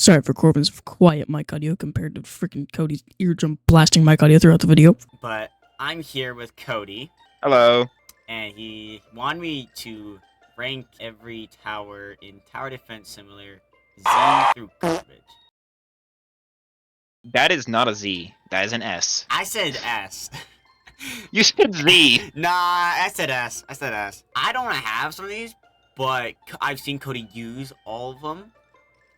Sorry for Corbin's quiet mic audio compared to freaking Cody's eardrum blasting mic audio throughout the video. But I'm here with Cody, Hello. and he wanted me to rank every tower in Tower Defense Simulator Z through garbage. That is not a Z. That is an S. I said S. You said Z. Nah, I said S. I said S. I don't have some of these, but I've seen Cody use all of them.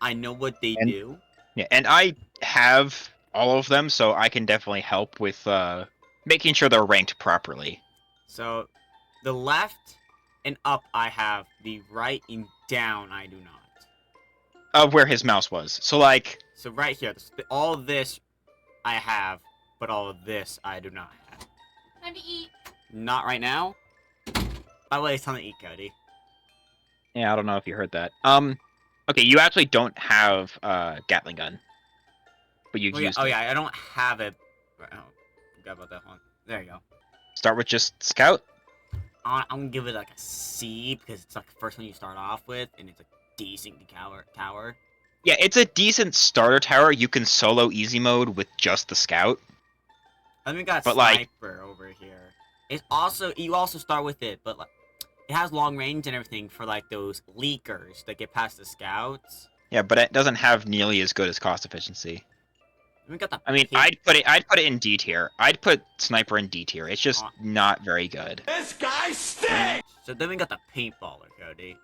I know what they do. Yeah, and I have all of them, so I can definitely help with making sure they're ranked properly. So, the left and up I have, the right and down I do not. Of where his mouse was. So, like... So right here, all of this I have, but all of this I do not have. Time to eat. Not right now. By the way, it's time to eat, Cody. Yeah, I don't know if you heard that. Okay, you actually don't have Gatling gun. But you used it. Oh yeah, I don't have it. Oh, forgot about that one. There you go. Start with just Scout? I'm gonna give it like a C, because it's like the first one you start off with, and it's a decent tower. Yeah, it's a decent starter tower. You can solo easy mode with just the Scout. Then we got But, Sniper over here. It's also, you also start with it, but like, it has long range and everything for like those leakers that get past the Scouts. Yeah, but it doesn't have nearly as good as cost efficiency. Then we got the I mean, I'd put it in D tier. I'd put Sniper in D tier. It's just not very good. This guy stinks! So then we got the Paintballer, Cody.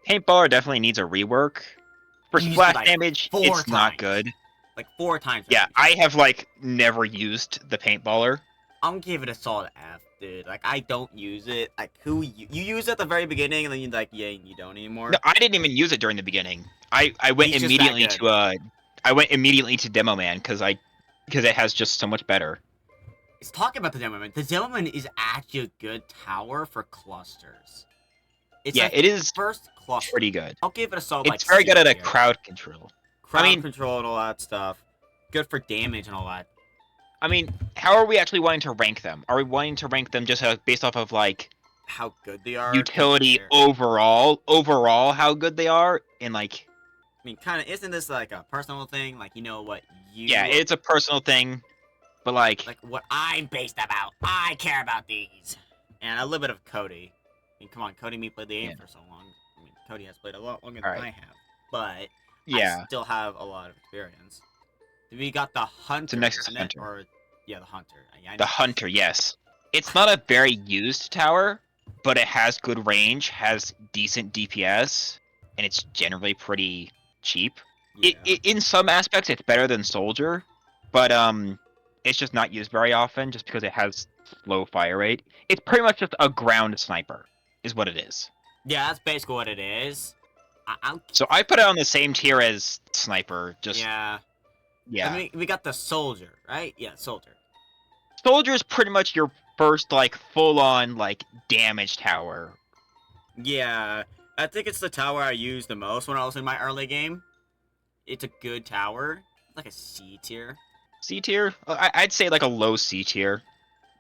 Paintballer definitely needs a rework. For Used splash like damage, 4 it's not times. good. Like 4 times. Yeah, I have like never used the Paintballer. I'm gonna give it a solid F, dude. Like, I don't use it. Like, you use it at the very beginning, and then you're like, yeah, you don't anymore. No, I didn't even use it during the beginning. I went He's just immediately that good. to I went immediately to Demo Man because it has just so much better. Let's talk about the Demoman. The Demoman is actually a good tower for clusters. It's Yeah, like it is first cluster. pretty good. I'll give it a solid. It's very good at a C tier. crowd control. Crowd control and all that stuff. Good for damage and all that. I mean, how are we actually wanting to rank them? Are we wanting to rank them just based off of like How good they are. utility overall? Overall, how good they are, and like. I mean, kind of, isn't this like a personal thing? Like, you know what you... Yeah, it's a personal thing, but like... Like, what I'm based about. I care about these. And a little bit of Cody. I mean, come on, Cody and me played the game for so long. I mean, Cody has played a lot longer than I have. But, yeah. I still have a lot of experience. We got the Hunter. The Nexus Hunter. Or, yeah, the Hunter. The Hunter, yes. It's not a very used tower, but it has good range, has decent DPS, and it's generally pretty... cheap. Yeah. In some aspects it's better than Soldier, but it's just not used very often just because it has low fire rate. It's pretty much just a ground sniper is what it is. Yeah, that's basically what it is. So I put it on the same tier as Sniper, just yeah. I mean, we got the Soldier, right? Yeah, Soldier. Soldier is pretty much your first like full-on like damage tower. Yeah, I think it's the tower I used the most when I was in my early game. It's a good tower. Like a C tier. C tier? I'd say like a low C tier.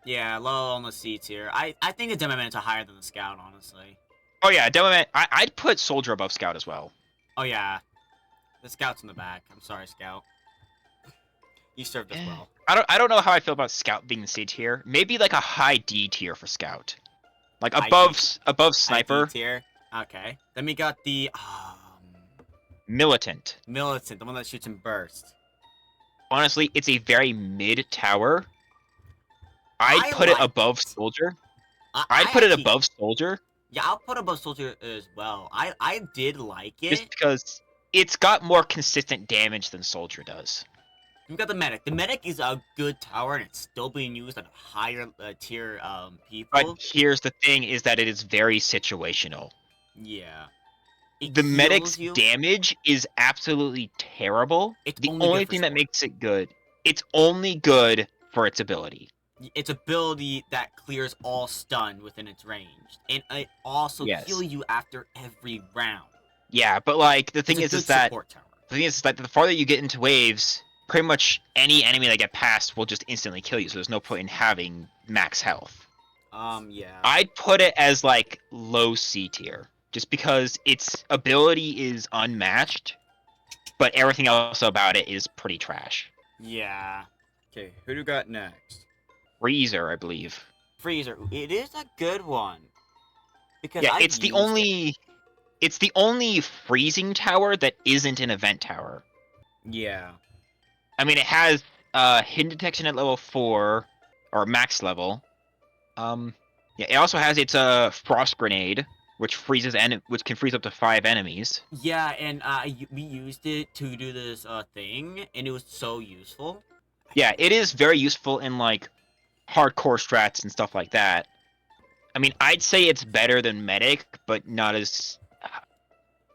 Yeah, low on the C tier. I think the Demoman's are higher than the Scout, honestly. Oh yeah, Demoman. I'd put Soldier above Scout as well. Oh yeah. The Scout's in the back. I'm sorry, Scout. You served us well. I don't know how I feel about Scout being in C tier. Maybe like a high D tier for Scout. Like High above Sniper. D tier. Okay. Then we got the Militant. Militant, the one that shoots in burst. Honestly, it's a very mid tower. I'd put it above Soldier. I'd put it above Soldier. Yeah, I'll put it above Soldier as well. I did like it. Just because it's got more consistent damage than Soldier does. We got the Medic. The Medic is a good tower, and it's still being used at a higher tier people. But here's the thing, is that it is very situational. Yeah. The Medic's damage is absolutely terrible. It's the only thing that makes it good, it's only good for its ability. Its ability that clears all stun within its range. And it also heals you after every round. Yeah, but like, the thing is that the farther you get into waves, pretty much any enemy that get past will just instantly kill you, so there's no point in having max health. Yeah. I'd put it as, like, low C tier. Just because its ability is unmatched. but everything else about it is pretty trash. Yeah. Okay, who do we got next? Freezer, I believe. Freezer. It is a good one. Because Yeah, I've it's the used only. It's the only freezing tower that isn't an event tower. Yeah. I mean, it has hidden detection at level 4 or max level. Yeah, it also has its frost grenade, which which can freeze up to 5 enemies. Yeah, and we used it to do this thing, and it was so useful. Yeah, it is very useful in like hardcore strats and stuff like that. I mean, I'd say it's better than medic, but not as.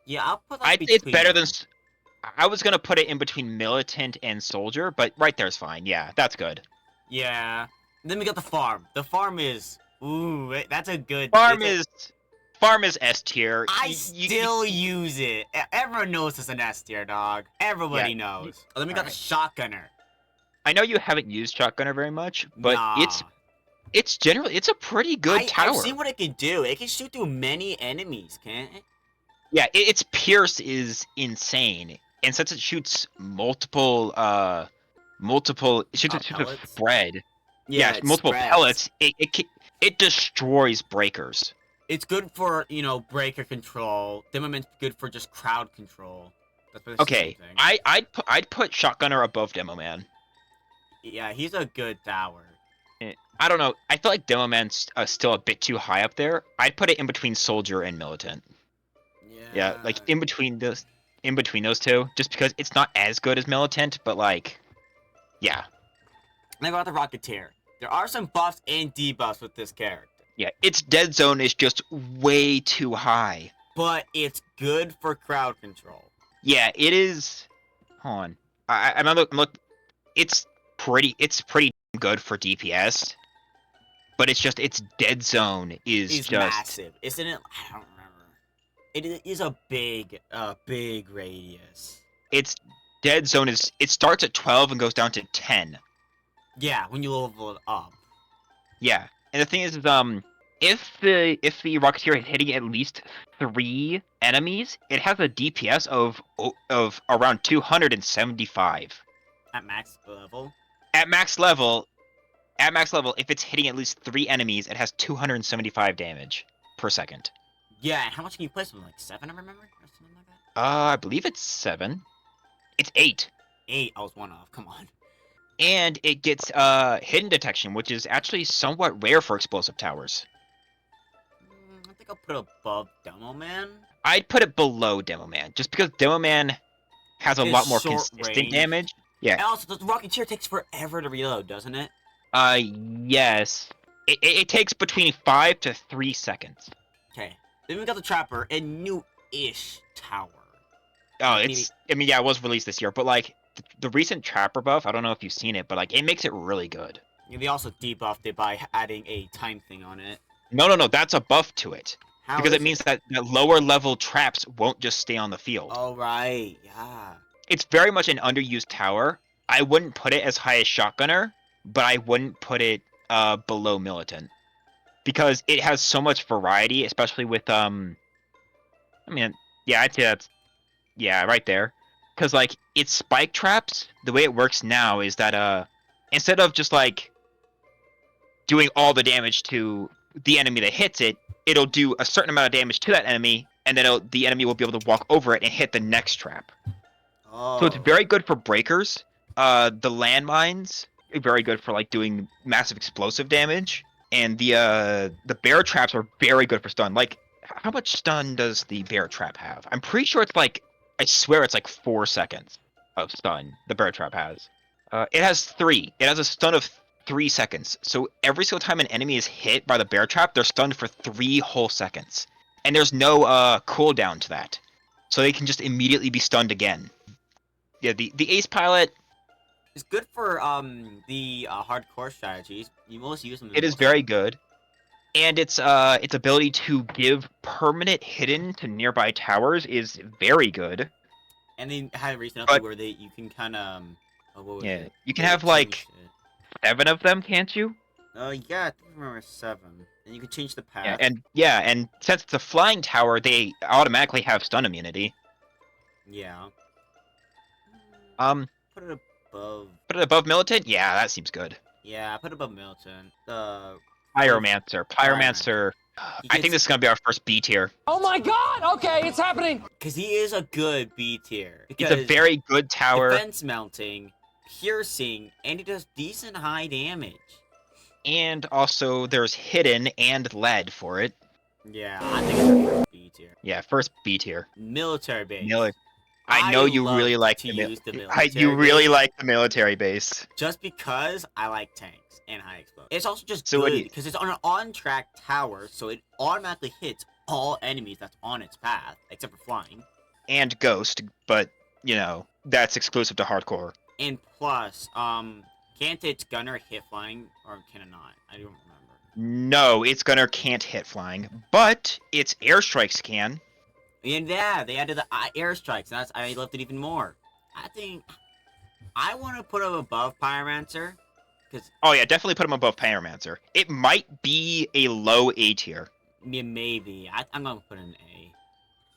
Yeah, I'll put I'd that say it's between better them. than. I was gonna put it in between militant and soldier, but right there's fine. Yeah, that's good. Yeah. Then we got the farm. The farm is that's a good. Farm is S tier. I still use it. Everyone knows it's an S tier, dog. Everybody knows. Then we got the shotgunner. I know you haven't used shotgunner very much, but Nah. it's generally a pretty good tower. I've seen what it can do. It can shoot through many enemies, can't it? Yeah, its pierce is insane, and since it shoots multiple it shoots with Pellets? spread. Yeah, Yeah, it multiple spreads. pellets. It destroys breakers. It's good for, breaker control. Demoment's good for just crowd control. That's basically the Okay, same thing. I'd put shotgunner above Demo Man. Yeah, he's a good tower. I don't know. I feel like Demo Man's still a bit too high up there. I'd put it in between soldier and militant. Yeah, like in between those two, just because it's not as good as militant, but like, yeah. And I got the Rocketeer. There are some buffs and debuffs with this character. Yeah, its dead zone is just way too high. But it's good for crowd control. Yeah, it is. Hold on. I'm look. It's pretty good for DPS, but it's just its dead zone is just massive, isn't it? I don't remember. It is a big radius. Its dead zone it starts at 12 and goes down to 10. Yeah, when you level it up. Yeah, and the thing is, if the Rocketeer is hitting at least 3 enemies, it has a DPS of around 275. At max level? At max level, if it's hitting at least 3 enemies, it has 275 damage per second. Yeah, and how much can you place them? Like 7, I remember? Or something like that? I believe it's 7. It's 8. 8? I was 1 off, come on. And it gets hidden detection, which is actually somewhat rare for explosive towers. I think I'll put it above Demo Man. I'd put it below Demo Man, just because Demo Man has a lot more consistent damage. Yeah. And also, the Rocketeer takes forever to reload, doesn't it? Yes. It takes between 5 to 3 seconds. Okay. Then we got the Trapper, a new-ish tower. Oh, it was released this year, but like the recent Trapper buff, I don't know if you've seen it, but like it makes it really good. Yeah, they also debuffed it by adding a time thing on it. No, that's a buff to it. How because is it means that lower level traps won't just stay on the field. Oh, right. Yeah. It's very much an underused tower. I wouldn't put it as high as Shotgunner, but I wouldn't put it below Militant. Because it has so much variety, especially with, I mean, yeah, I'd say that's, yeah, right there. Because, like, its spike traps, the way it works now is that, instead of just, like, doing all the damage to the enemy that hits it, it'll do a certain amount of damage to that enemy, and then the enemy will be able to walk over it and hit the next trap. Oh. So it's very good for breakers. The landmines are very good for like doing massive explosive damage, and the bear traps are very good for stun. Like, how much stun does the bear trap have? I'm pretty sure it's like, I swear it's like 4 seconds of stun the bear trap has. It has 3. It has a stun of 3 seconds. So every single time an enemy is hit by the bear trap, they're stunned for 3 whole seconds. And there's no cooldown to that. So they can just immediately be stunned again. Yeah, the Ace Pilot... It's good for the hardcore strategies. You most use them. It is very good. And its ability to give permanent hidden to nearby towers is very good. And they had a recent update where you can kind of... yeah, you can have like 7 of them, can't you? Yeah, I think I remember 7. And you can change the path. And since it's a flying tower, they automatically have stun immunity. Yeah. Put it above. Put it above Militant? Yeah, that seems good. Yeah, put it above Milton. The Pyromancer. Pyromancer. I think this is gonna be our first B tier. Oh my god! Okay, it's happening! Because he is a good B tier. It's a very good tower. Defense mounting, piercing, and he does decent high damage. And also, there's hidden and lead for it. Yeah, I think it's our first B tier. Yeah, first B tier. Military base. I know you love really like to the use the military you really base like the military base. just because I like tanks and high explosive. It's also just So good because it's on an on-track tower, so it automatically hits all enemies that's on its path, except for flying. And Ghost, but you know that's exclusive to hardcore. And plus, can't its gunner hit flying, or can it not? I don't remember. No, its gunner can't hit flying, but its airstrikes can. And yeah, they added the airstrikes, and I loved it even more. I think I want to put him above Pyromancer, because Oh yeah, definitely put him above Pyromancer. It might be a low A tier. yeah, maybe I'm gonna put an A.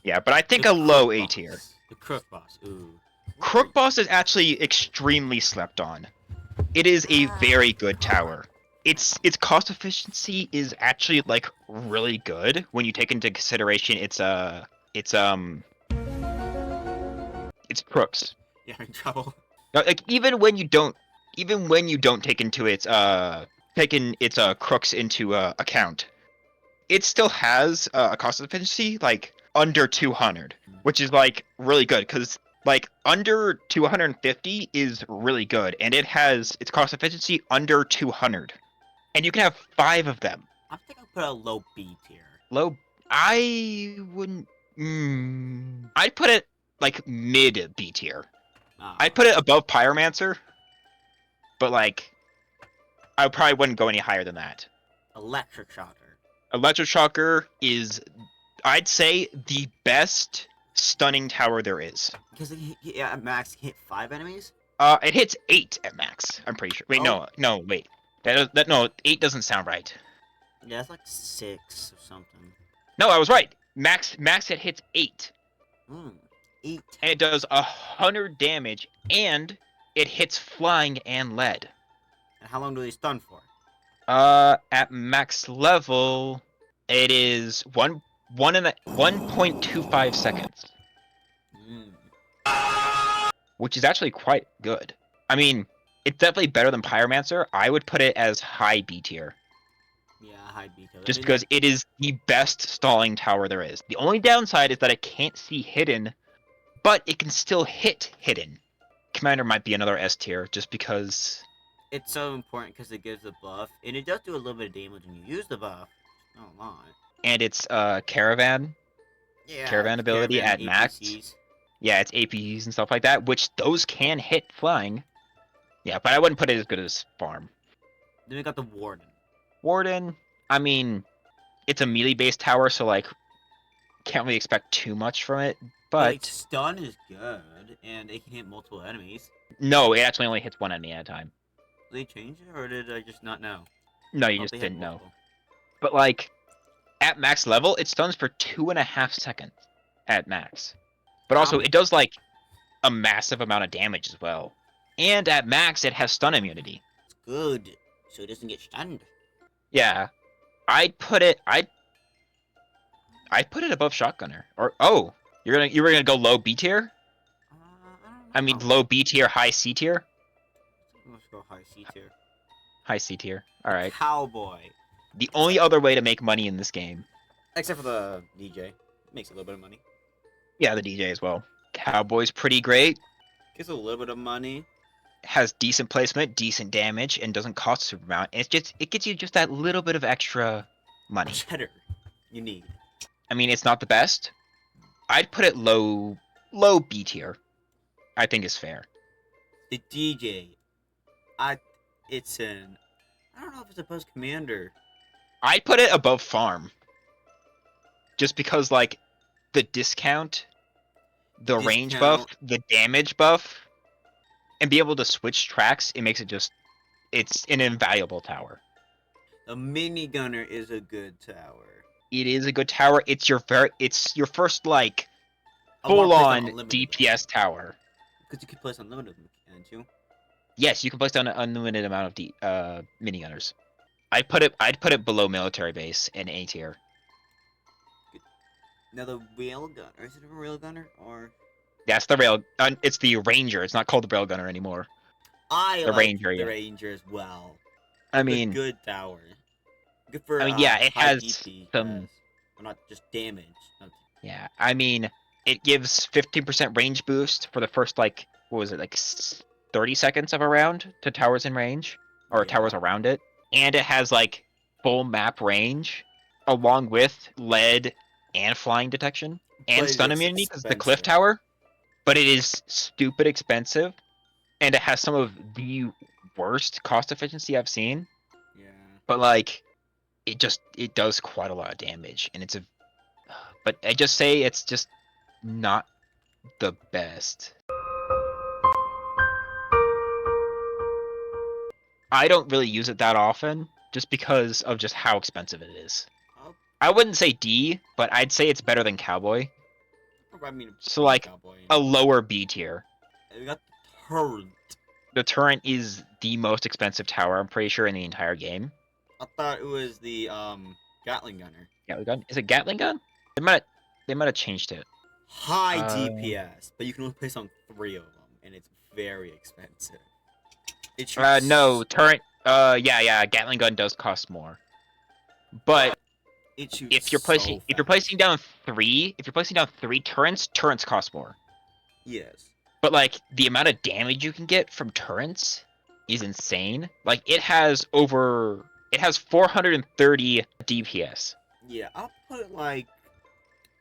Yeah, but I think The a low Crook A Boss. tier. The Crook Boss. Ooh. Crook Boss is actually extremely slept on. It is a very good tower. Its cost efficiency is actually like really good when you take into consideration its crooks. Yeah, I'm in trouble. Like even when you don't take into its crooks into account, it still has a cost efficiency like under 200, which is like really good because like under 250 is really good, and it has its cost efficiency under 200, and you can have 5 of them. I think I'll put a low B tier. Low, I wouldn't. I'd put it like mid B tier. I'd put it above Pyromancer, but like, I probably wouldn't go any higher than that. Electric Shocker. Electric Shocker is, I'd say, the best stunning tower there is. Because at max hit 5 enemies. It hits 8 at max. I'm pretty sure. Wait, Oh. no, wait. No, 8 doesn't sound right. Yeah, it's like 6 or something. No, I was right. Max it hits 8. 8. And it does 100 damage, and it hits flying and lead. And how long do they stun for? At max level, it is 1.25 seconds, which is actually quite good. I mean, it's definitely better than Pyromancer. I would put it as high B tier. Yeah, high B tier. Just because it is the best stalling tower there is. The only downside is that it can't see hidden, but it can still hit hidden. Commander might be another S tier, just because... It's so important because it gives a buff, and it does do a little bit of damage when you use the buff. Not a lot. And it's Caravan. Yeah, Caravan ability at max. APCs. Yeah, it's APs and stuff like that, which those can hit flying. Yeah, but I wouldn't put it as good as Farm. Then we got the Warden. Warden, I mean, it's a melee-based tower, so, like, can't really expect too much from it, but... Like, stun is good, and it can hit multiple enemies. No, it actually only hits one enemy at a time. Did they change it, or did I just not know? No, you Oh, just they had didn't know. multiple. But, like, at max level, it stuns for 2.5 seconds at max. But also, it does, like, a massive amount of damage as well. And at max, it has stun immunity. It's good, so it doesn't get stunned. Yeah. I'd put it above Shotgunner. Or, oh, you were gonna go low B tier? I mean, low B tier, high C tier? Let's go high C tier. High C tier. Alright. Cowboy. The only other way to make money in this game. Except for the DJ. Makes a little bit of money. Yeah, the DJ as well. Cowboy's pretty great. Gets a little bit of money. Has decent placement, decent damage, and doesn't cost a super amount. It gets you just that little bit of extra money. Cheddar. You need. I mean, it's not the best. I'd put it low B tier. I think is fair. The DJ. It's an... I don't know if it's above Commander. I'd put it above Farm. Just because, like, the discount, the range buff, the damage buff, and be able to switch tracks, it makes it just... It's an invaluable tower. The minigunner is a good tower. It is a good tower. It's your first, like, I wanna place it full-on unlimited, DPS tower. Because you can place unlimited of them, can't you? Yes, you can place down an unlimited amount of minigunners. I'd put it below military base in A tier. Now the rail gunner, is it a rail gunner or? That's the rail. It's the ranger. It's not called the railgunner anymore. I The like ranger, the yeah. ranger as well. I It's a mean, good tower. Good for yeah, it high has DP, some. yes. Or not just damage. Not Yeah, I mean, it gives 15% range boost for the first like what was it like 30 seconds of a round to towers in range or towers yeah. around it, and it has like full map range along with lead and flying detection and But stun it's immunity because it's the cliff expensive. tower. But it is stupid expensive, and it has some of the worst cost efficiency I've seen. Yeah. But like, it does quite a lot of damage, and it's a. But I just say it's just not the best. I don't really use it that often, just because of just how expensive it is. Oh, I wouldn't say D, but I'd say it's better than Cowboy. I mean, So like Cowboy. a lower B tier. We got the turret. The turret is the most expensive tower, I'm pretty sure, in the entire game. I thought it was the Gatling gunner. Gatling gun? Is it Gatling gun? They might have changed it. High DPS, but you can only place on 3 of them, and it's very expensive. It shoots No, turret. Yeah, Gatling gun does cost more. But it shoots if you're placing down 3 turrets, turrets cost more. Yes. But like the amount of damage you can get from turrets is insane. Like it has 430 DPS. Yeah, I'll put it like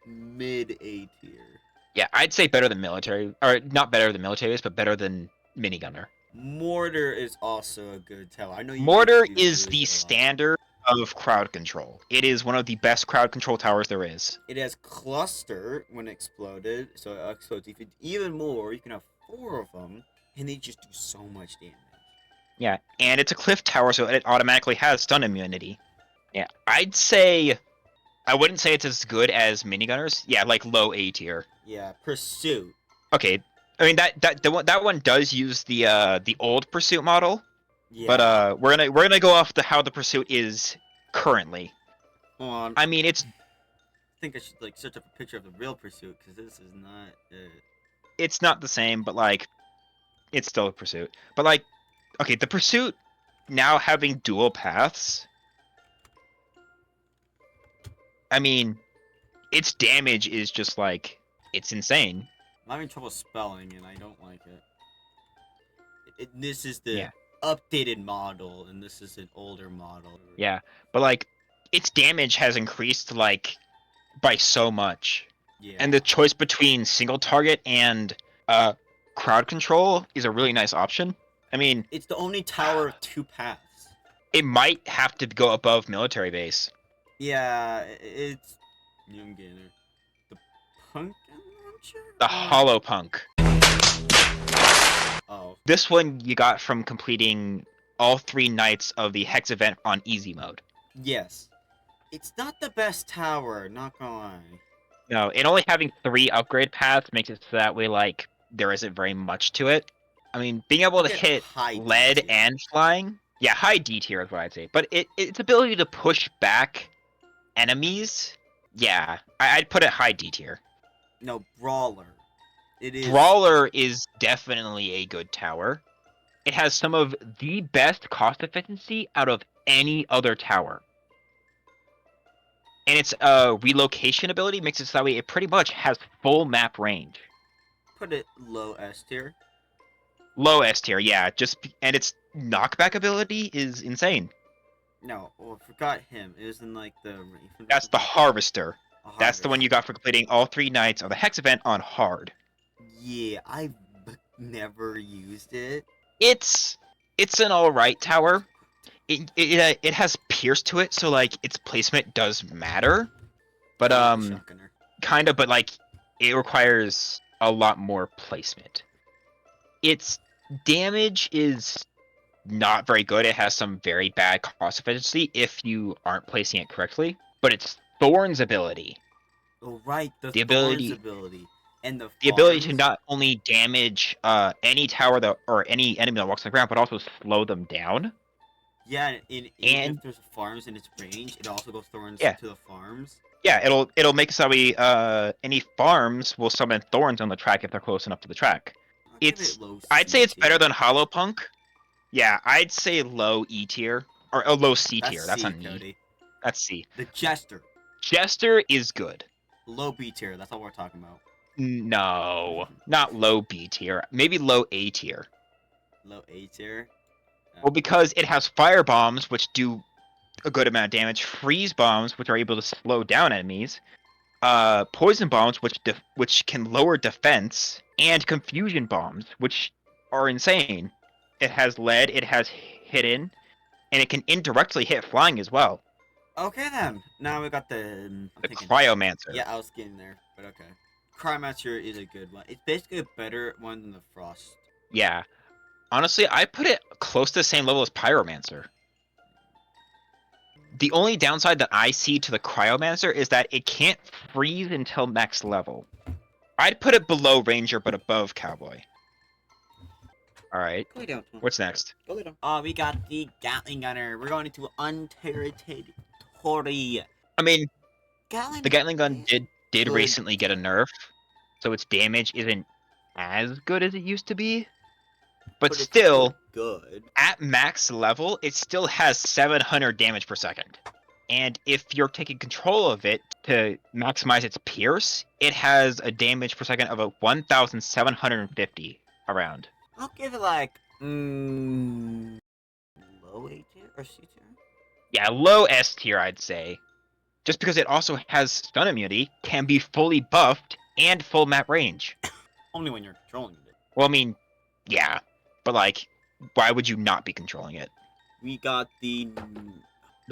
mid A tier. Yeah, I'd say better than military, or not better than military, but better than minigunner. Mortar is also a good tower. I know you Mortar do is use the it a lot. standard of crowd control. It is one of the best crowd control towers there is. It has cluster when exploded, so it explodes even more. You can have 4 of them, and they just do so much damage. Yeah, and it's a cliff tower, so it automatically has stun immunity. Yeah, I'd say I wouldn't say it's as good as minigunners. Yeah, like low A tier. Yeah, Pursuit. Okay, I mean that one does use the old Pursuit model, Yeah. but we're gonna go off how the Pursuit is currently. Hold on. I mean, I think I should like search up a picture of the real Pursuit because this is not it. It's not the same, but like it's still a Pursuit. But like, okay, the Pursuit now having dual paths. I mean, its damage is just like it's insane. I'm having trouble spelling, and I don't like it. This is the Yeah. updated model, and this is an older model. Yeah, but like its damage has increased like by so much. Yeah. And the choice between single target and crowd control is a really nice option. I mean, it's the only tower of 2 paths. it might have to go above military base. Yeah, it's I'm getting there. The pumpkin launcher? The hollow punk. Oh. This one you got from completing all 3 nights of the Hex event on easy mode. Yes. It's not the best tower, not gonna lie. No, and only having 3 upgrade paths makes it so that way like there isn't very much to it. I mean, being able to hit lead D-tier. and flying, yeah, high D tier is what I'd say. But its ability to push back enemies, yeah, I'd put it high D tier. No, Brawler. It is. Brawler is definitely a good tower. It has some of the best cost efficiency out of any other tower. And its relocation ability makes it so that way it pretty much has full map range. Put it low S tier. Low S tier, yeah. And its knockback ability is insane. No, I forgot him. It was in like the. That's the Harvester. That's the one you got for completing all 3 nights of the Hex event on hard. Yeah, I've never used it. It's an alright tower. It has pierce to it, so like its placement does matter. But Shotgunner. kind of, but like it requires a lot more placement. Its damage is not very good. It has some very bad cost efficiency if you aren't placing it correctly. But its Thorns ability. Oh right, the ability. ability. And the The ability to farms? not only damage any tower that or any enemy that walks on the ground, but also slow them down. Yeah, even And if there's farms in its range, it also goes thorns Yeah. to the farms. yeah, it'll make it so we any farms will summon thorns on the track if they're close enough to the track. I'll give It's it low I'd say C it's better tier. than Hollow Punk. Yeah, I'd say low E tier or a low C tier. That's C, not an E. Cody. That's C. The Jester. Jester is good. Low B tier. That's all we're talking about. No, not low B tier. Maybe low A tier. Low A tier. Well, because it has fire bombs, which do a good amount of damage, freeze bombs, which are able to slow down enemies, poison bombs, which can lower defense, and confusion bombs, which are insane. It has lead, it has hidden, and it can indirectly hit flying as well. Okay then. Now we got the. The Cryomancer. Yeah, I was getting there, but okay. Cryomancer is a good one. It's basically a better one than the Frost. Yeah. Honestly, I put it close to the same level as Pyromancer. The only downside that I see to the Cryomancer is that it can't freeze until max level. I'd put it below Ranger, but above Cowboy. Alright. Go down. What's next? Go down. We got the Gatling Gunner. We're going into unterritorial. I mean, Gatling the Gatling gun did good. recently get a nerf, so its damage isn't as good as it used to be. But it's still, good. At max level, it still has 700 damage per second. And if you're taking control of it to maximize its pierce, it has a damage per second of a 1,750 around. I'll give it like low A tier or C tier. Yeah, low S tier, I'd say. Just because it also has stun immunity, can be fully buffed, and full map range. Only when you're controlling it. Well, I mean, yeah. But, like, why would you not be controlling it? We got the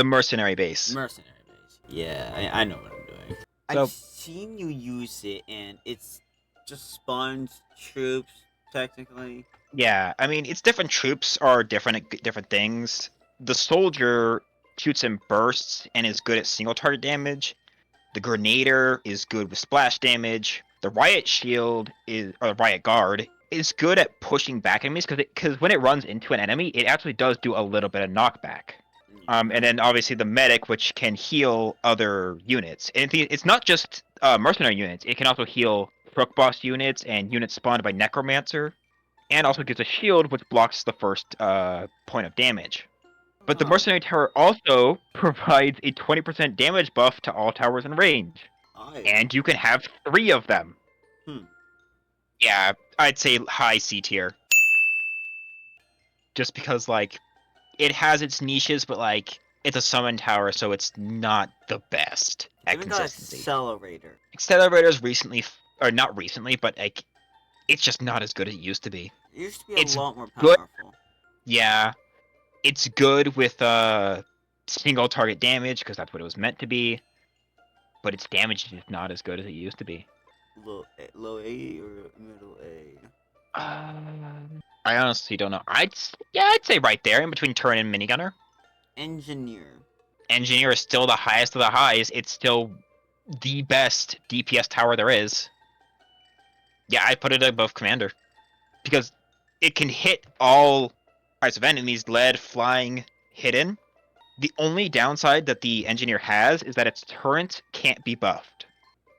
Mercenary base. Mercenary base. Yeah, I know what I'm doing. So, I've seen you use it, and it's just spawns troops, technically. Yeah, I mean, it's different troops are different at different things. The soldier shoots in bursts and is good at single target damage. The Grenadier is good with splash damage. The Riot Shield or Riot Guard is good at pushing back enemies because when it runs into an enemy, it actually does do a little bit of knockback. And then obviously the Medic, which can heal other units. And it's not just mercenary units; it can also heal Crook Boss units and units spawned by Necromancer, and also gives a shield which blocks the first point of damage. But the Mercenary Tower also provides a 20% damage buff to all towers in range. And you can have 3 of them. Yeah, I'd say high C tier. Just because, like, it has its niches, but, like, it's a summon tower, so it's not the best at consistency. Accelerator. Accelerator's recently, or not recently, but, like, it's just not as good as it used to be. It used to be a lot more good. powerful. Yeah. It's good with single target damage, because that's what it was meant to be. But its damage is just not as good as it used to be. Low A or middle A? I honestly don't know. I'd say right there, in between Turret and Minigunner. Engineer. Engineer is still the highest of the highs. It's still the best DPS tower there is. Yeah, I put it above Commander. Because it can hit all types of enemies, lead, flying, hidden. The only downside that the Engineer has is that its turret can't be buffed.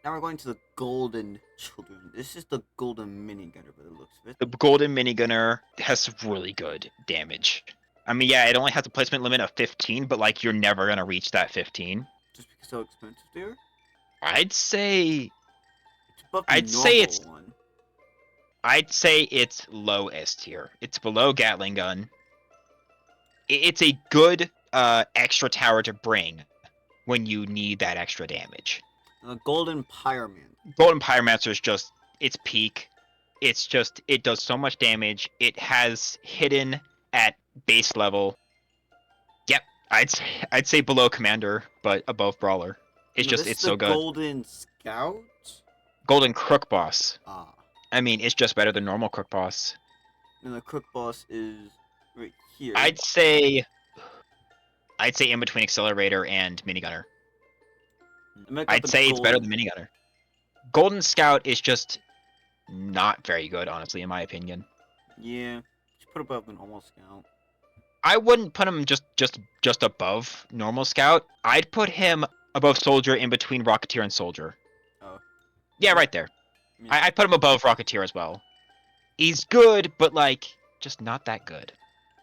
Now we're going to the Golden Children. This is the Golden Minigunner, by the looks of it. The Golden Minigunner has really good damage. I mean, yeah, it only has a placement limit of 15, but, like, you're never going to reach that 15. Just because how expensive they are? I'd say it's low S tier. It's below Gatling Gun. It's a good extra tower to bring when you need that extra damage. Golden Pyromancer. Golden Pyromancer is just its peak. It's just, it does so much damage. It has hidden at base level. Yep, I'd say below Commander, but above Brawler. It's so good. Golden Scout? Golden Crook Boss. Ah. I mean, it's just better than normal Crook Boss. And the Crook Boss is right here. I'd say in between Accelerator and Minigunner. I'd say it's better than Minigunner. Golden Scout is just not very good, honestly, in my opinion. Yeah, just put above the normal scout. I wouldn't put him just above normal scout. I'd put him above soldier, in between rocketeer and soldier. Oh. Yeah, right there. Yeah. I'd put him above rocketeer as well. He's good, but like just not that good.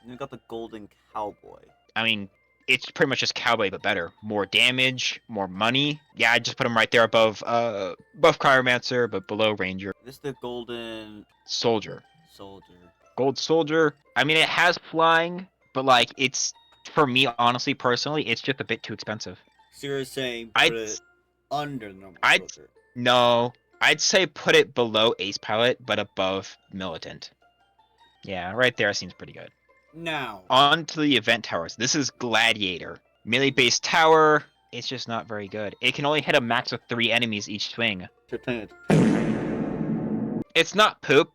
You got the golden cowboy. I mean, it's pretty much just cowboy but better. More damage, more money. Yeah, I'd just put him right there above cryomancer, but below ranger. This is the golden Soldier. soldier. Gold soldier. I mean, it has flying, but like it's, for me, honestly, personally, it's just a bit too expensive. So you're saying I'd put it under the normal I'd- soldier. No, I'd say put it below ace pilot, but above militant. Yeah, right there seems pretty good. Now. On to the event towers. This is gladiator. Melee based tower. It's just not very good. It can only hit a max of 3 enemies each swing. It's not poop.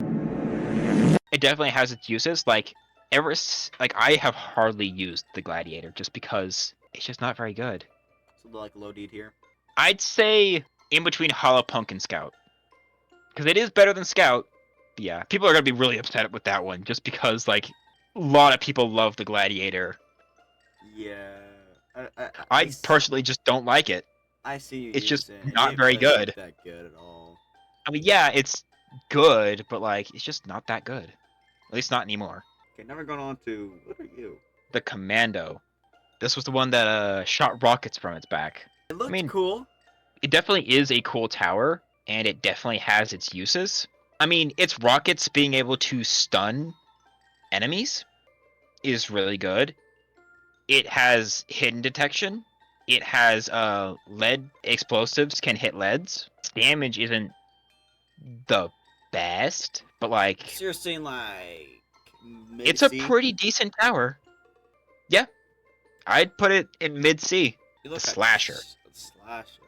It definitely has its uses. Like I have hardly used the gladiator just because it's just not very good. So like low deed here. I'd say in between hollow punk and scout, because it is better than scout. Yeah, people are gonna be really upset with that one just because like a lot of people love the gladiator. Yeah. I personally just don't like it. I see you. It's just using it. not It very doesn't good. look that good at all. I mean, yeah, it's good, but like it's just not that good. At least not anymore. Okay, never gone on to what are you? The commando. This was the one that shot rockets from its back. It looked mean, cool. It definitely is a cool tower, and it definitely has its uses. I mean, its rockets being able to stun enemies is really good. It has hidden detection. It has lead explosives, can hit leads. Damage isn't the best, but like So you're saying like it's a mid-C? pretty decent tower. Yeah, I'd put it in mid C. You look the at slasher. Slasher.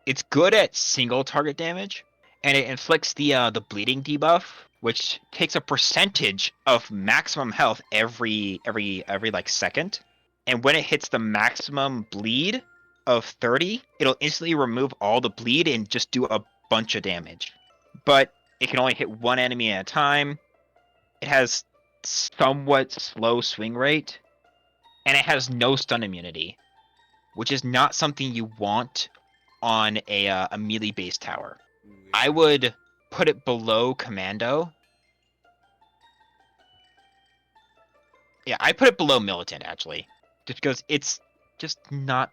It's good at single target damage, and it inflicts the bleeding debuff, which takes a percentage of maximum health every like second. And when it hits the maximum bleed of 30, it'll instantly remove all the bleed and just do a bunch of damage. But it can only hit one enemy at a time. It has somewhat slow swing rate, and it has no stun immunity, which is not something you want on a melee based tower. I would put it below commando. Yeah, I put it below militant actually, just because it's just not.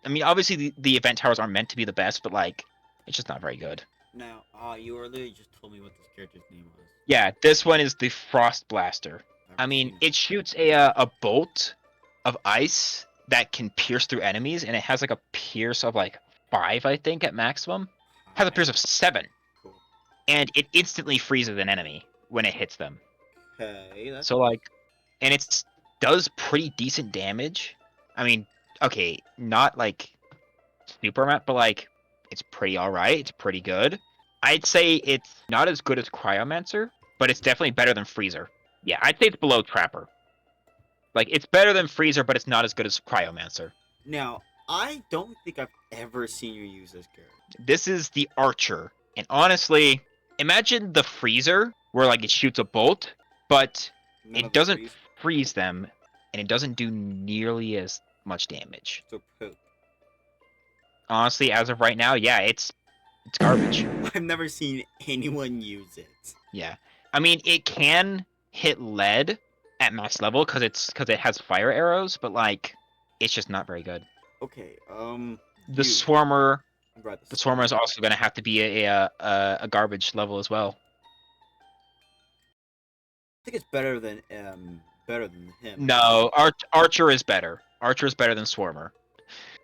I mean, obviously the event towers aren't meant to be the best, but like, it's just not very good. Now, you earlier just told me what this character's name was. Yeah, this one is the Frost Blaster. Never I mean, seen it shoots a bolt of ice that can pierce through enemies, and it has like a pierce of like 5, I think, at maximum. It has a pierce of 7, Cool. and it instantly freezes an enemy when it hits them. Okay, that's So like, and it does pretty decent damage. I mean, okay, not like super amount, but like it's pretty alright. It's pretty good. I'd say it's not as good as Cryomancer, but it's definitely better than Freezer. Yeah, I'd say it's below Trapper. Like, it's better than Freezer, but it's not as good as Cryomancer. Now, I don't think I've ever seen you use this character. This is the Archer. And honestly, imagine the Freezer, where like it shoots a bolt, but None of it them doesn't freeze, freeze them, and it doesn't do nearly as much damage. so poop. Honestly, as of right now, yeah, it's garbage. I've never seen anyone use it. Yeah. I mean, it can hit lead at max level because it has fire arrows, but like it's just not very good. Okay, The Swarmer, Right, the Swarmer is also going to have to be a garbage level as well. I think it's better than him. No, Archer is better. Archer is better than Swarmer.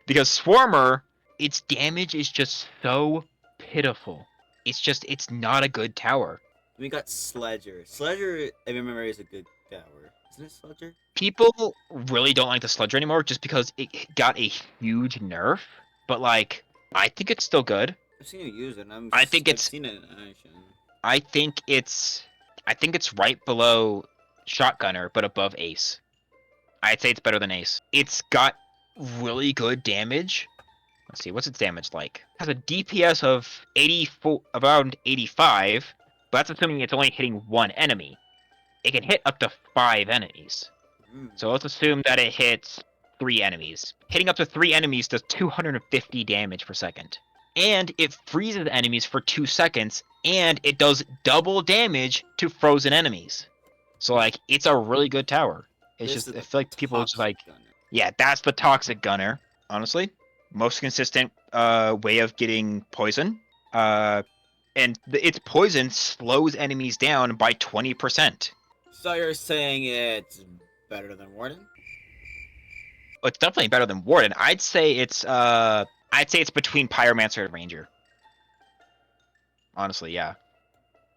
Because Swarmer, its damage is just so pitiful. It's not a good tower. We got Sledger. Sledger, I remember, is a good tower. Isn't it Sledger? People really don't like the Sludger anymore just because it got a huge nerf. But like, I think it's still good. I've seen you use it. And I think I've it's- seen it in action. I think it's right below Shotgunner, but above Ace. I'd say it's better than Ace. It's got really good damage. Let's see, what's its damage like? It has a DPS of 84, around 85, But that's assuming it's only hitting one enemy. It can hit up to 5 enemies. So let's assume that it hits 3 enemies. Hitting up to 3 enemies does 250 damage per second. And it freezes enemies for 2 seconds, and it does double damage to frozen enemies. So, like, it's a really good tower. It's just, I feel like people just like, yeah, that's the Toxic Gunner, honestly. Most consistent way of getting poison. And its poison slows enemies down by 20%. So you're saying it's better than Warden? It's definitely better than Warden. I'd say it's between Pyromancer and Ranger. Honestly, yeah.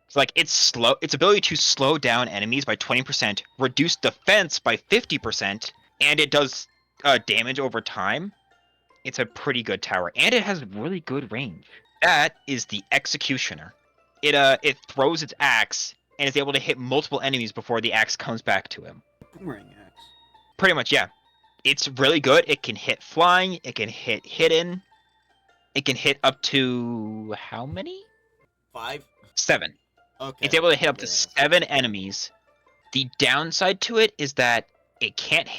It's like its ability to slow down enemies by 20%, reduce defense by 50%, and it does damage over time. It's a pretty good tower, and it has really good range. That is the Executioner. It throws its axe and is able to hit multiple enemies before the axe comes back to him. Boomerang axe. Pretty much, yeah. It's really good. It can hit flying. It can hit hidden. It can hit up to how many? 5? 7. Okay. It's able to hit up to 7 enemies. The downside to it is that it can't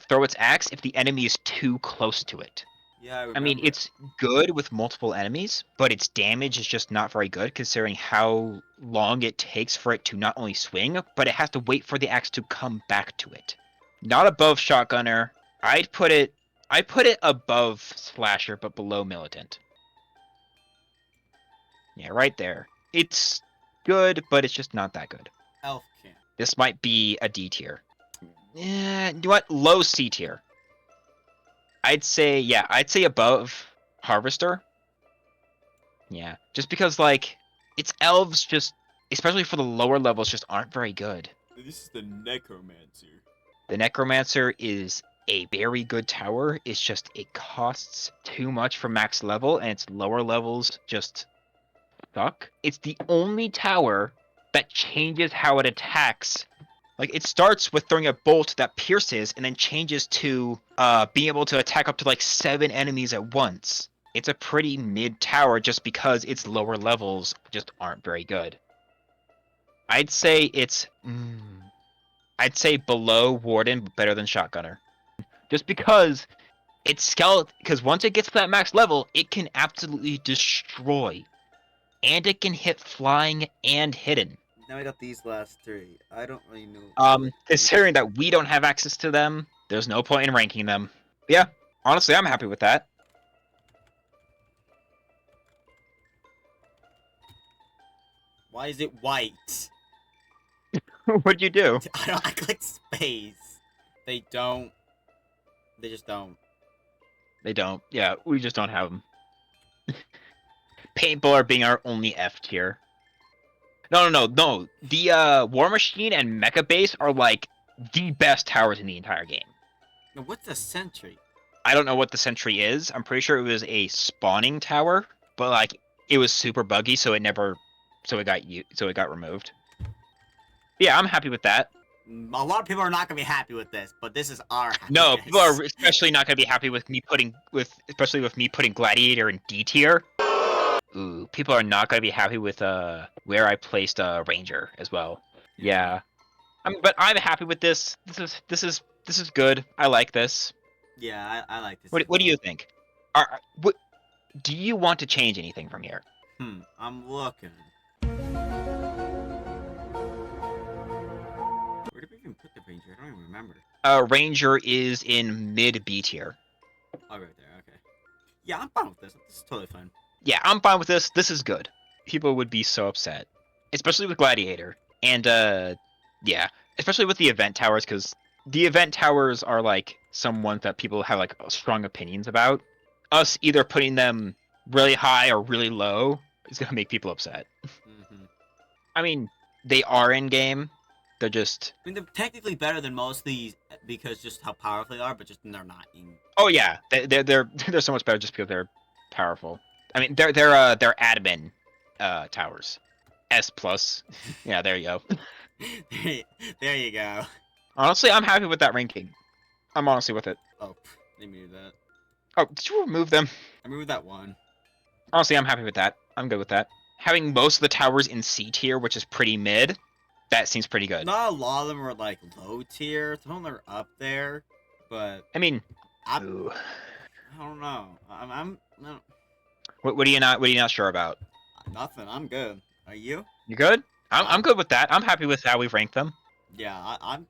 throw its axe if the enemy is too close to it. Yeah, I mean, it's good with multiple enemies, but its damage is just not very good considering how long it takes for it to not only swing, but it has to wait for the axe to come back to it. Not above Shotgunner. I'd put it above Slasher, but below Militant. Yeah, right there. It's good, but it's just not that good. Elf Camp. This might be a D tier. Yeah, you know what? Low C tier. I'd say above Harvester. Yeah, just because, like, its elves just, especially for the lower levels, just aren't very good. This is the Necromancer. The Necromancer is a very good tower. It's just, it costs too much for max level, and its lower levels just suck. It's the only tower that changes how it attacks. Like, it starts with throwing a bolt that pierces and then changes to being able to attack up to, like, 7 enemies at once. It's a pretty mid tower just because its lower levels just aren't very good. I'd say it's... I'd say below Warden, but better than Shotgunner. Just because because once it gets to that max level, it can absolutely destroy. And it can hit flying and hidden. Now I got these last 3. I don't really know. Considering that we don't have access to them, there's no point in ranking them. But yeah, honestly, I'm happy with that. Why is it white? What'd you do? I clicked space. They just don't. They don't. Yeah, we just don't have them. Paintballer being our only F tier. No. The War Machine and Mecha Base are like the best towers in the entire game. Now, what's a sentry? I don't know what the sentry is. I'm pretty sure it was a spawning tower, but like it was super buggy, so it got removed. Yeah, I'm happy with that. A lot of people are not gonna be happy with this, but this is our happiness. No, people are especially not gonna be happy with me putting Gladiator in D tier. Ooh, people are not gonna be happy with where I placed Ranger as well. Yeah, but I'm happy with this. This is good. I like this. Yeah, I like this. What do you think? Do you want to change anything from here? I'm looking. Where did we even put the Ranger? I don't even remember. Ranger is in mid B tier. Oh, right there. Okay. Yeah, I'm fine with this. This is totally fine. Yeah, I'm fine with this. This is good. People would be so upset, especially with Gladiator, and yeah, especially with the event towers, because the event towers are like some ones that people have like strong opinions about. Us either putting them really high or really low is gonna make people upset. I mean, they are in game. They're just. I mean, they're technically better than most of these because just how powerful they are, but just they're not in. Oh yeah, they're so much better just because they're powerful. I mean, they're admin towers. S plus. Yeah, there you go. There you go. Honestly, I'm happy with that ranking. I'm honestly with it. Oh, they moved that. Oh, did you remove them? I removed that one. Honestly, I'm happy with that. I'm good with that. having most of the towers in C tier, which is pretty mid, that seems pretty good. Not a lot of them are like low tier. Some of them are up there, but I mean, I ooh. don't know. I'm no, What are you not sure about? nothing. I'm good. Are you? You good? I'm good with that. I'm happy with how we've ranked them. Yeah, I'm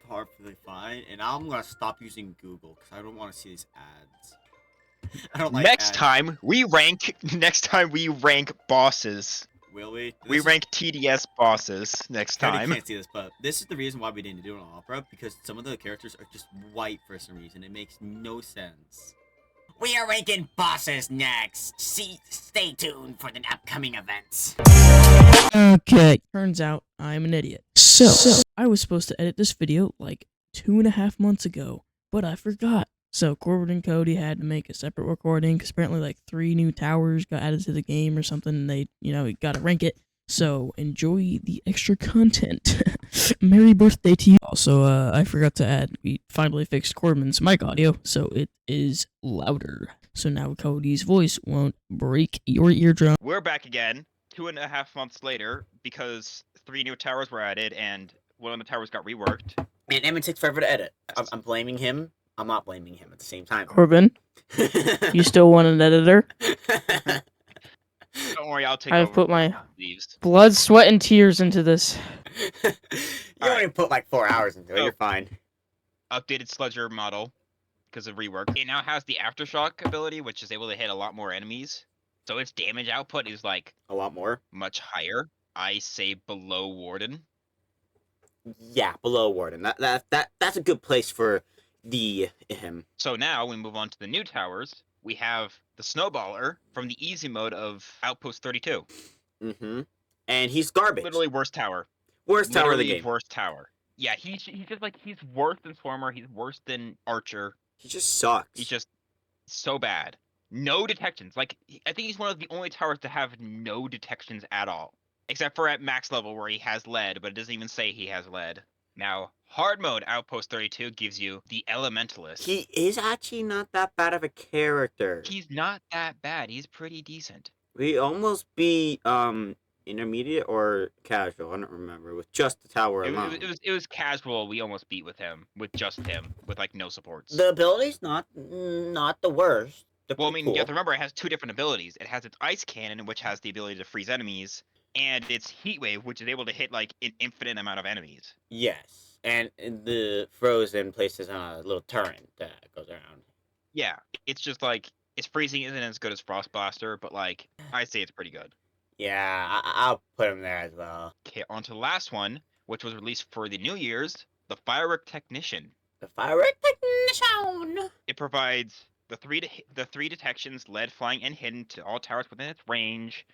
perfectly fine, and I'm gonna stop using Google because I don't want to see these ads. I don't like Next ads. time we rank bosses. Will we? We rank TDS bosses next Cody time. can't see this, but this is the reason why we didn't do it on Opera, because some of the characters are just white for some reason. It makes no sense. We are ranking bosses next. Stay tuned for the upcoming events. Okay, turns out I'm an idiot. So, I was supposed to edit this video like 2.5 months ago, but I forgot. So Corbin and Cody had to make a separate recording because apparently like 3 new towers got added to the game or something and they, got to rank it. So enjoy the extra content. Merry birthday to you. Also, I forgot to add, we finally fixed Corbin's mic audio, so it is louder. So now Cody's voice won't break your eardrum. We're back again, 2.5 months later, because 3 new towers were added and one of the towers got reworked. And Emin takes forever to edit. I'm blaming him. I'm not blaming him at the same time. Corbin, you still want an editor? Don't worry, I'll take I've over. put my Leaves. blood, sweat, and tears into this. You only put like 4 hours into it. Oh. You're fine. Updated Sludger model because of rework. It now has the Aftershock ability, which is able to hit a lot more enemies. So its damage output is like A lot more. much higher. I say below Warden. Yeah, below Warden. That's a good place for the him. So now we move on to the new towers. We have the Snowballer from the easy mode of Outpost 32. Mm-hmm. And he's garbage. Literally worst tower. Worst tower of the Literally game. worst tower. Yeah, he's just like, he's worse than Swarmer. He's worse than Archer. He just sucks. He's just so bad. No detections. Like, I think he's one of the only towers to have no detections at all. Except for at max level where he has lead, but it doesn't even say he has lead. Now, hard mode Outpost 32 gives you the Elementalist. He is actually not that bad of a character. He's not that bad. He's pretty decent. We almost beat intermediate or casual. I don't remember with just the tower alone. It was casual. We almost beat with him, with just him, with like no supports. The ability's not the worst. Well, I mean, you have to remember it has 2 different abilities. It has its Ice Cannon, which has the ability to freeze enemies, and its Heat Wave, which is able to hit like an infinite amount of enemies. Yes, and the frozen places on a little turret that goes around. Yeah, it's just like, its freezing isn't as good as Frost Blaster, but like, I'd say it's pretty good. Yeah, I'll put him there as well. Okay, on to the last one, which was released for the New Year's, the Firework Technician. The firework technician. It provides the three detections, lead, flying, and hidden to all towers within its range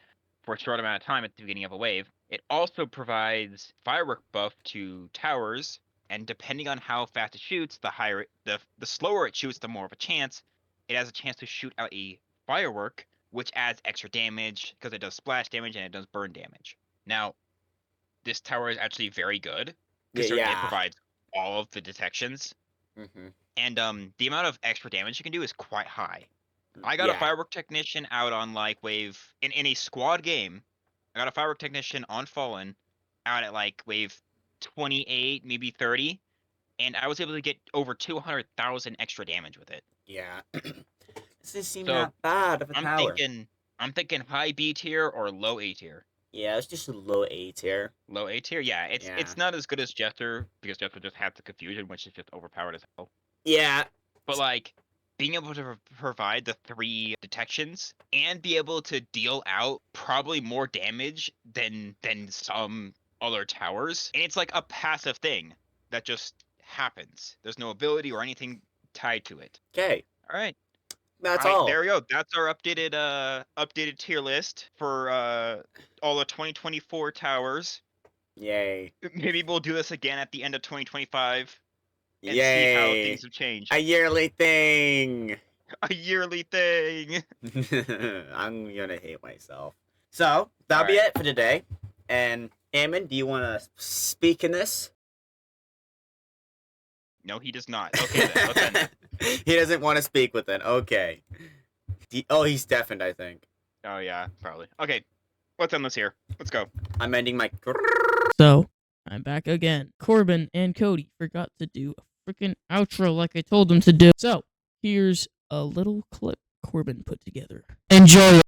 for a short amount of time at the beginning of a wave. It also provides firework buff to towers, and depending on how fast it shoots, the slower it shoots, the more of a chance. It has a chance to shoot out a firework, which adds extra damage because it does splash damage and it does burn damage. Now, this tower is actually very good because it provides all of the detections. Mm-hmm. And the amount of extra damage you can do is quite high. I got a Firework Technician out on like wave in a squad game. I got a Firework Technician on Fallen out at like wave 28, maybe 30, and I was able to get over 200,000 extra damage with it. Yeah. This doesn't seem that bad of a tower. I'm thinking high B tier or low A tier. Yeah, it's just a low A tier. Low A tier, yeah. It's not as good as Jester because Jester just has the confusion, which is just overpowered as hell. Yeah. But like, being able to provide the 3 detections and be able to deal out probably more damage than some other towers, and it's like a passive thing that just happens. There's no ability or anything tied to it. Okay. All right. That's all. There we go. That's our updated tier list for all the 2024 towers. Yay. Maybe we'll do this again at the end of 2025 and Yay. see how things have changed. A yearly thing. A yearly thing. I'm gonna hate myself. So that'll be it for today. And Ammon, do you want to speak in this? No, he does not. Okay, then. Let's end it. He doesn't want to speak with it. Okay. He's deafened, I think. Oh, yeah, probably. Okay. Let's end this here. Let's go. I'm ending my. So, I'm back again. Corbin and Cody forgot to do a freaking outro like I told them to do. So, here's a little clip Corbin put together. Enjoy it.